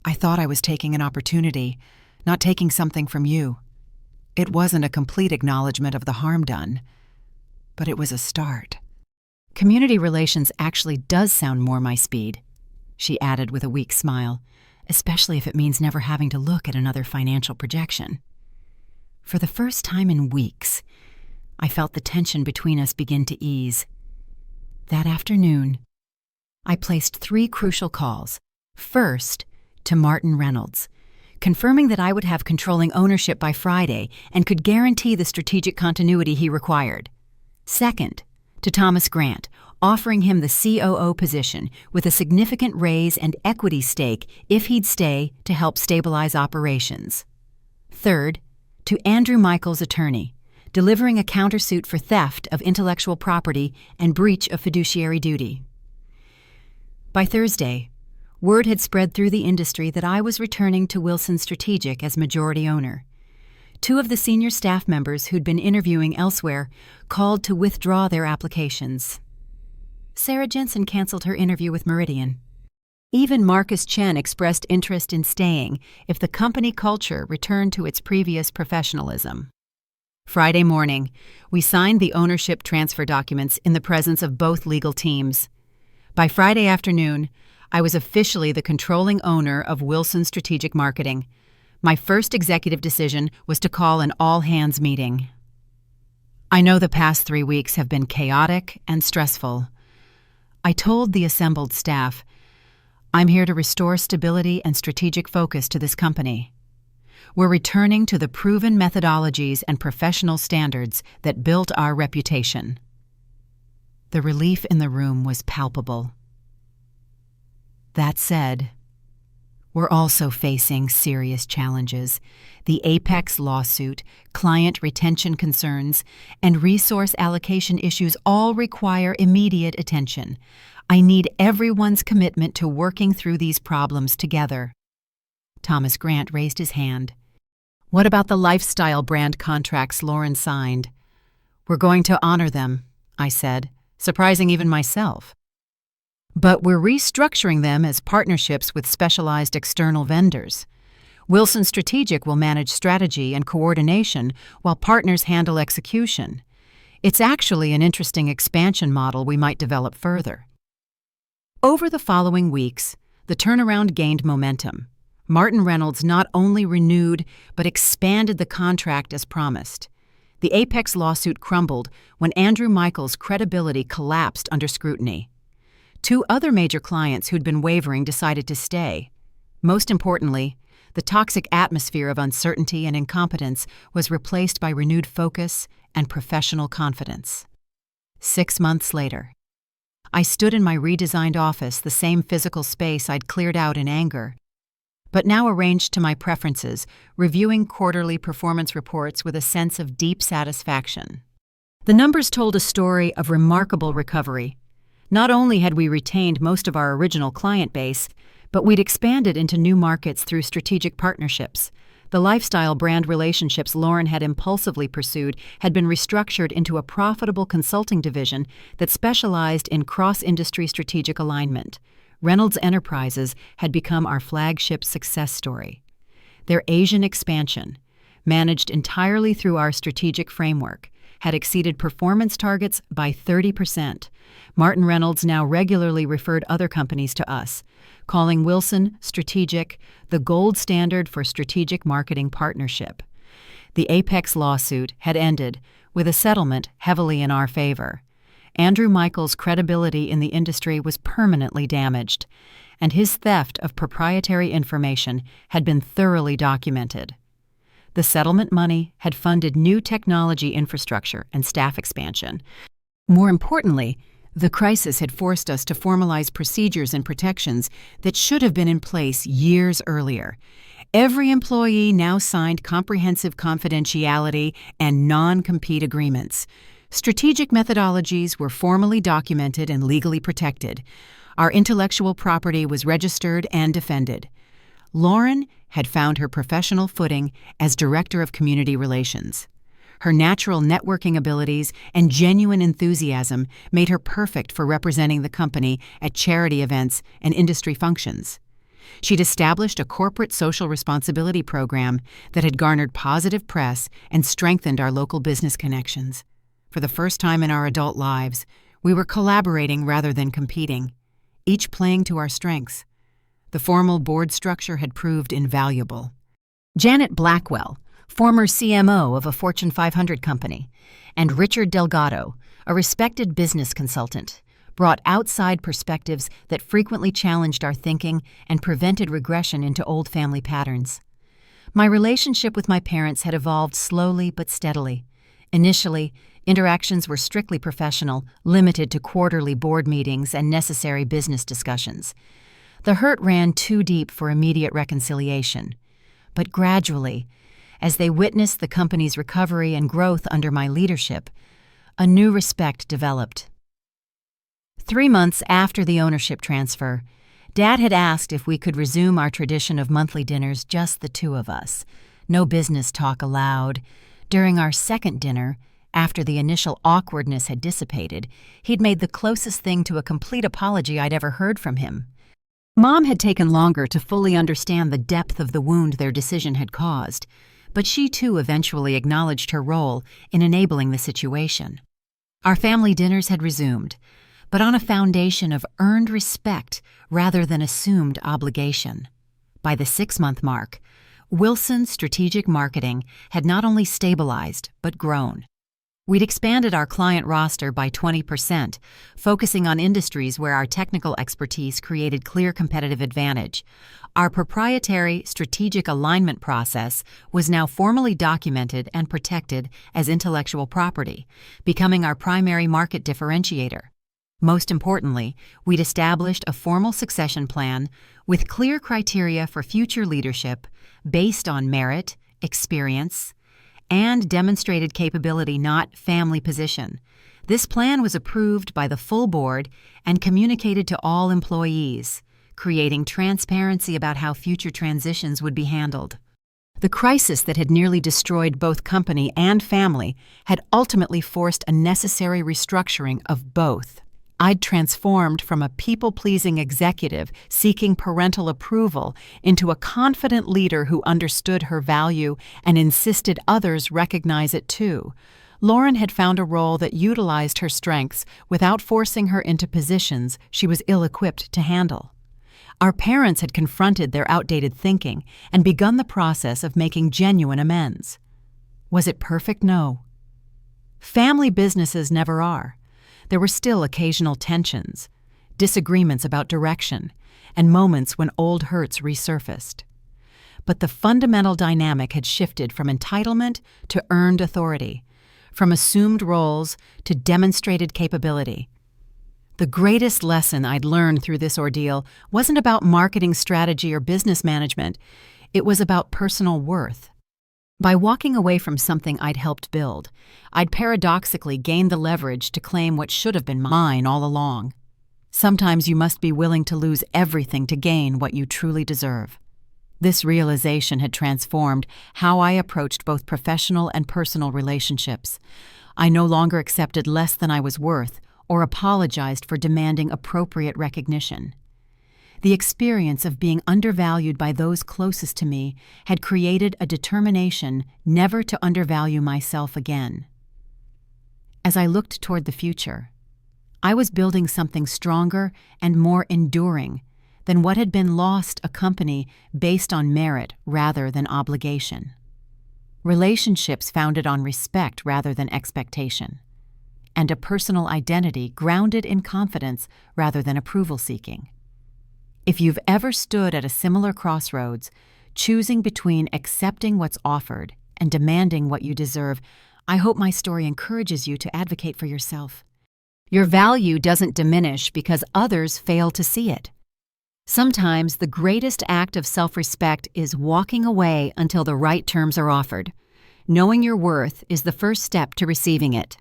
I thought I was taking an opportunity, not taking something from you. It wasn't a complete acknowledgement of the harm done, but it was a start. Community relations actually does sound more my speed, she added with a weak smile, especially if it means never having to look at another financial projection. For the first time in weeks, I felt the tension between us begin to ease. That afternoon, I placed 3 crucial calls. First, to Martin Reynolds, confirming that I would have controlling ownership by Friday and could guarantee the strategic continuity he required. Second, to Thomas Grant, offering him the COO position with a significant raise and equity stake if he'd stay to help stabilize operations. Third, to Andrew Michael's attorney, delivering a countersuit for theft of intellectual property and breach of fiduciary duty. By Thursday, word had spread through the industry that I was returning to Wilson Strategic as majority owner. 2 of the senior staff members who'd been interviewing elsewhere called to withdraw their applications. Sarah Jensen canceled her interview with Meridian. Even Marcus Chen expressed interest in staying if the company culture returned to its previous professionalism. Friday morning, we signed the ownership transfer documents in the presence of both legal teams. By Friday afternoon, I was officially the controlling owner of Wilson Strategic Marketing. My first executive decision was to call an all-hands meeting. I know the past 3 weeks have been chaotic and stressful. I told the assembled staff, I'm here to restore stability and strategic focus to this company. We're returning to the proven methodologies and professional standards that built our reputation. The relief in the room was palpable. That said, we're also facing serious challenges. The Apex lawsuit, client retention concerns, and resource allocation issues all require immediate attention. I need everyone's commitment to working through these problems together. Thomas Grant raised his hand. What about the lifestyle brand contracts Lauren signed? We're going to honor them, I said, surprising even myself. But we're restructuring them as partnerships with specialized external vendors. Wilson Strategic will manage strategy and coordination while partners handle execution. It's actually an interesting expansion model we might develop further. Over the following weeks, the turnaround gained momentum. Martin Reynolds not only renewed but expanded the contract as promised. The Apex lawsuit crumbled when Andrew Michaels' credibility collapsed under scrutiny. 2 other major clients who'd been wavering decided to stay. Most importantly, the toxic atmosphere of uncertainty and incompetence was replaced by renewed focus and professional confidence. 6 months later, I stood in my redesigned office, the same physical space I'd cleared out in anger, but now arranged to my preferences, reviewing quarterly performance reports with a sense of deep satisfaction. The numbers told a story of remarkable recovery. Not only had we retained most of our original client base, but we'd expanded into new markets through strategic partnerships. The lifestyle brand relationships Lauren had impulsively pursued had been restructured into a profitable consulting division that specialized in cross-industry strategic alignment. Reynolds Enterprises had become our flagship success story. Their Asian expansion, managed entirely through our strategic framework, had exceeded performance targets by 30%. Martin Reynolds now regularly referred other companies to us, calling Wilson Strategic the gold standard for strategic marketing partnership. The Apex lawsuit had ended with a settlement heavily in our favor. Andrew Michaels' credibility in the industry was permanently damaged, and his theft of proprietary information had been thoroughly documented. The settlement money had funded new technology infrastructure and staff expansion. More importantly, the crisis had forced us to formalize procedures and protections that should have been in place years earlier. Every employee now signed comprehensive confidentiality and non-compete agreements. Strategic methodologies were formally documented and legally protected. Our intellectual property was registered and defended. Lauren had found her professional footing as Director of Community Relations. Her natural networking abilities and genuine enthusiasm made her perfect for representing the company at charity events and industry functions. She'd established a corporate social responsibility program that had garnered positive press and strengthened our local business connections. For the first time in our adult lives, we were collaborating rather than competing, each playing to our strengths. The formal board structure had proved invaluable. Janet Blackwell, former CMO of a Fortune 500 company, and Richard Delgado, a respected business consultant, brought outside perspectives that frequently challenged our thinking and prevented regression into old family patterns. My relationship with my parents had evolved slowly but steadily. Initially, interactions were strictly professional, limited to quarterly board meetings and necessary business discussions. The hurt ran too deep for immediate reconciliation. But gradually, as they witnessed the company's recovery and growth under my leadership, a new respect developed. 3 months after the ownership transfer, Dad had asked if we could resume our tradition of monthly dinners, just the 2 of us. No business talk allowed. During our second dinner, after the initial awkwardness had dissipated, he'd made the closest thing to a complete apology I'd ever heard from him. Mom had taken longer to fully understand the depth of the wound their decision had caused, but she too eventually acknowledged her role in enabling the situation. Our family dinners had resumed, but on a foundation of earned respect rather than assumed obligation. By the 6-month mark, Wilson Strategic Marketing had not only stabilized but grown. We'd expanded our client roster by 20%, focusing on industries where our technical expertise created clear competitive advantage. Our proprietary strategic alignment process was now formally documented and protected as intellectual property, becoming our primary market differentiator. Most importantly, we'd established a formal succession plan with clear criteria for future leadership based on merit, experience, and demonstrated capability, not family position. This plan was approved by the full board and communicated to all employees, creating transparency about how future transitions would be handled. The crisis that had nearly destroyed both company and family had ultimately forced a necessary restructuring of both. I'd transformed from a people-pleasing executive seeking parental approval into a confident leader who understood her value and insisted others recognize it too. Lauren had found a role that utilized her strengths without forcing her into positions she was ill-equipped to handle. Our parents had confronted their outdated thinking and begun the process of making genuine amends. Was it perfect? No. Family businesses never are. There were still occasional tensions, disagreements about direction, and moments when old hurts resurfaced. But the fundamental dynamic had shifted from entitlement to earned authority, from assumed roles to demonstrated capability. The greatest lesson I'd learned through this ordeal wasn't about marketing strategy or business management. It was about personal worth. By walking away from something I'd helped build, I'd paradoxically gained the leverage to claim what should have been mine all along. Sometimes you must be willing to lose everything to gain what you truly deserve. This realization had transformed how I approached both professional and personal relationships. I no longer accepted less than I was worth or apologized for demanding appropriate recognition. The experience of being undervalued by those closest to me had created a determination never to undervalue myself again. As I looked toward the future, I was building something stronger and more enduring than what had been lost, a company based on merit rather than obligation. Relationships founded on respect rather than expectation, and a personal identity grounded in confidence rather than approval-seeking. If you've ever stood at a similar crossroads, choosing between accepting what's offered and demanding what you deserve, I hope my story encourages you to advocate for yourself. Your value doesn't diminish because others fail to see it. Sometimes the greatest act of self-respect is walking away until the right terms are offered. Knowing your worth is the first step to receiving it.